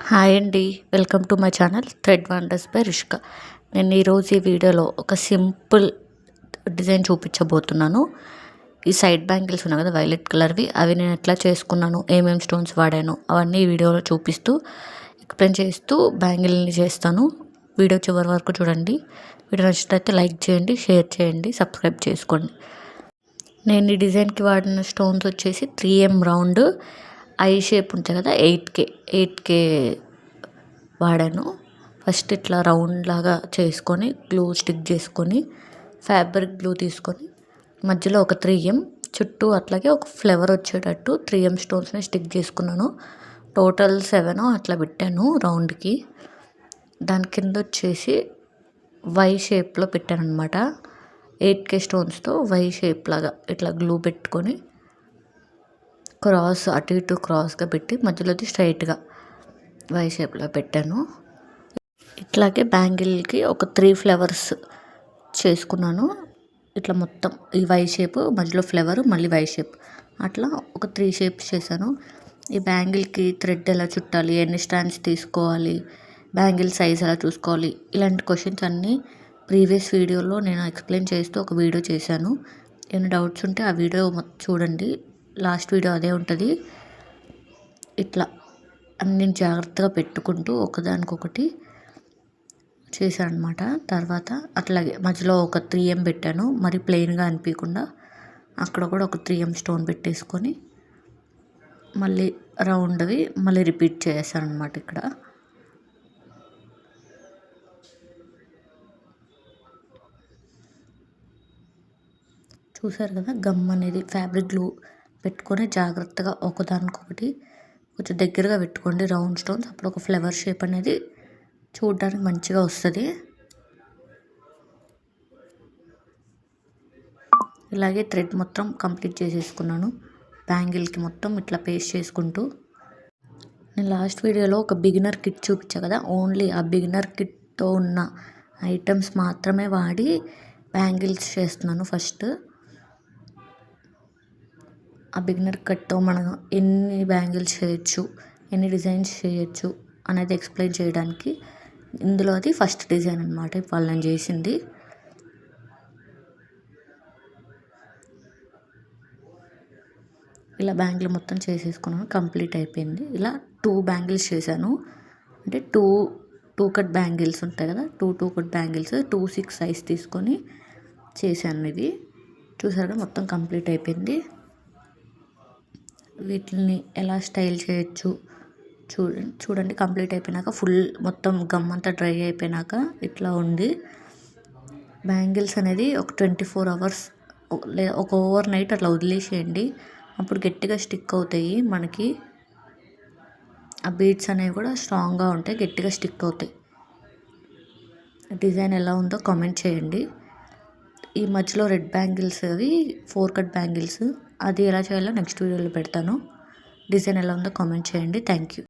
Hi అండి. Welcome to my channel thread wonders by Rishka. నేను ఈరోజు ఈ వీడియోలో ఒక సింపుల్ డిజైన్ చూపించబోతున్నాను. ఈ సైడ్ బ్యాంగిల్స్ ఉన్నాయి కదా వైలెట్ కలర్వి, అవి నేను ఎట్లా చేసుకున్నాను, ఏమేమి స్టోన్స్ వాడాను అవన్నీ ఈ వీడియోలో చూపిస్తూ ఎక్స్ప్లెయిన్ చేస్తూ బ్యాంగిల్ని చేస్తాను. వీడియో చివరి వరకు చూడండి. వీడియో నచ్చినట్లయితే లైక్ చేయండి, షేర్ చేయండి, సబ్స్క్రైబ్ చేసుకోండి. నేను ఈ డిజైన్కి వాడిన స్టోన్స్ వచ్చేసి 3M రౌండ్ ఐ షేప్ ఉంటుంది కదా, 8K వాడాను. ఫస్ట్ ఇట్లా రౌండ్ లాగా చేసుకొని గ్లూ స్టిక్ చేసుకొని ఫ్యాబ్రిక్ గ్లూ తీసుకొని మధ్యలో ఒక 3M చుట్టూ అట్లాగే ఒక ఫ్లవర్ వచ్చేటట్టు 3M స్టోన్స్ని స్టిక్ చేసుకున్నాను. టోటల్ 7 అట్లా పెట్టాను రౌండ్కి. దాని కింద వచ్చేసి వై షేప్లో పెట్టాను అనమాట. 8K స్టోన్స్తో వై షేప్ లాగా ఇట్లా గ్లూ పెట్టుకొని క్రాస్ అటు ఇటు క్రాస్గా పెట్టి మధ్యలోది స్ట్రైట్గా వై షేప్లో పెట్టాను. ఇట్లాగే బ్యాంగిల్కి ఒక 3 ఫ్లవర్స్ చేసుకున్నాను. ఇట్లా మొత్తం ఈ వై షేప్ మధ్యలో ఫ్లవర్ మళ్ళీ వై షేప్ అట్లా ఒక 3 షేప్స్ చేశాను. ఈ బ్యాంగిల్కి థ్రెడ్ ఎలా చుట్టాలి, ఎన్ని స్టాండ్స్ తీసుకోవాలి, బ్యాంగిల్ సైజ్ ఎలా చూసుకోవాలి, ఇలాంటి క్వశ్చన్స్ అన్నీ ప్రీవియస్ వీడియోలో నేను ఎక్స్ప్లెయిన్ చేస్తూ ఒక వీడియో చేశాను. ఏమైనా డౌట్స్ ఉంటే ఆ వీడియో చూడండి. లాస్ట్ వీడియో అదే ఉంటుంది. ఇట్లా అన్ని జాగ్రత్తగా పెట్టుకుంటూ ఒకదానికొకటి చేశాను అనమాట. తర్వాత అట్లాగే మధ్యలో ఒక 3M పెట్టాను, మరి ప్లెయిన్గా అనిపించకుండా అక్కడ కూడా ఒక 3M స్టోన్ పెట్టేసుకొని మళ్ళీ రౌండ్వి మళ్ళీ రిపీట్ చేశాను అనమాట. ఇక్కడ చూసారు కదా, గమ్ అనేది ఫ్యాబ్రిక్ గ్లూ పెట్టుకొని జాగ్రత్తగా ఒకదానికొకటి కొంచెం దగ్గరగా పెట్టుకోండి రౌండ్ స్టోన్స్. అప్పుడు ఒక ఫ్లవర్ షేప్ అనేది చూడడానికి మంచిగా వస్తుంది. ఇలాగే థ్రెడ్ మొత్తం కంప్లీట్ చేసేసుకున్నాను. బ్యాంగిల్కి మొత్తం ఇట్లా పేస్ట్ చేసుకుంటూ నేను లాస్ట్ వీడియోలో ఒక బిగినర్ కిట్ చూపించా కదా, ఓన్లీ ఆ బిగినర్ కిట్తో ఉన్న ఐటమ్స్ మాత్రమే వాడి బ్యాంగిల్స్ చేస్తున్నాను. ఫస్ట్ ఆ బిగినర్ కట్తో మనం ఎన్ని బ్యాంగిల్స్ చేయొచ్చు, ఎన్ని డిజైన్స్ చేయొచ్చు అనేది ఎక్స్ప్లెయిన్ చేయడానికి ఇందులో అది ఫస్ట్ డిజైన్ అనమాట ఇవాళ నేను చేసింది. ఇలా బ్యాంగిల్ మొత్తం చేసేసుకున్నాను, కంప్లీట్ అయిపోయింది. ఇలా 2 బ్యాంగిల్స్ చేశాను. అంటే టూ కట్ బ్యాంగిల్స్ ఉంటాయి కదా, టూ కట్ బ్యాంగిల్స్ 2/6 సైజ్ తీసుకొని చేశాను. ఇది చూసారుగా మొత్తం కంప్లీట్ అయిపోయింది. వీటిని ఎలా స్టైల్ చేయొచ్చు చూడండి. కంప్లీట్ అయిపోయినాక ఫుల్ మొత్తం గమ్ అంతా డ్రై అయిపోయినాక ఇట్లా ఉంది. బ్యాంగిల్స్ అనేది ఒక 24 hours ఒక ఓవర్ నైట్ అట్లా వదిలేసేయండి. అప్పుడు గట్టిగా స్టిక్ అవుతాయి. మనకి ఆ బీడ్స్ అనేవి కూడా స్ట్రాంగ్గా ఉంటాయి, గట్టిగా స్టిక్ అవుతాయి. డిజైన్ ఎలా ఉందో కామెంట్ చేయండి. ఈ మధ్యలో రెడ్ బ్యాంగిల్స్ అవి 4 కట్ బ్యాంగిల్స్, అది ఎలా చేయాలో నెక్స్ట్ వీడియోలో పెడతాను. డిజైన్ ఎలా ఉందో కామెంట్ చేయండి. Thank you.